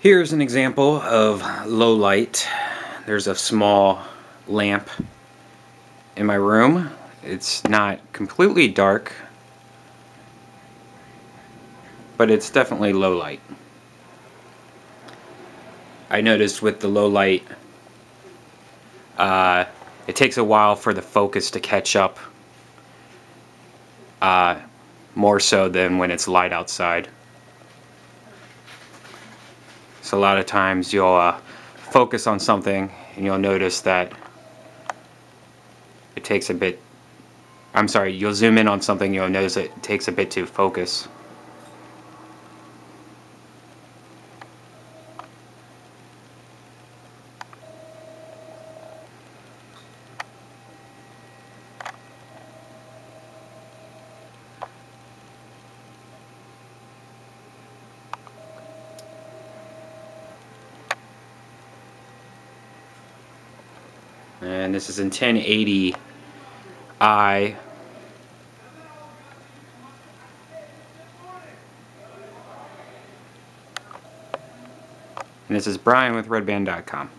Here's an example of low light. There's a small lamp in my room. It's not completely dark, but it's definitely low light. I noticed with the low light, it takes a while for the focus to catch up, more so than when it's light outside. So a lot of times you'll focus on something and you'll notice that it takes a bit, you'll zoom in on something, you'll notice it takes a bit to focus. And this is in 1080i. And this is Brian with redband.com.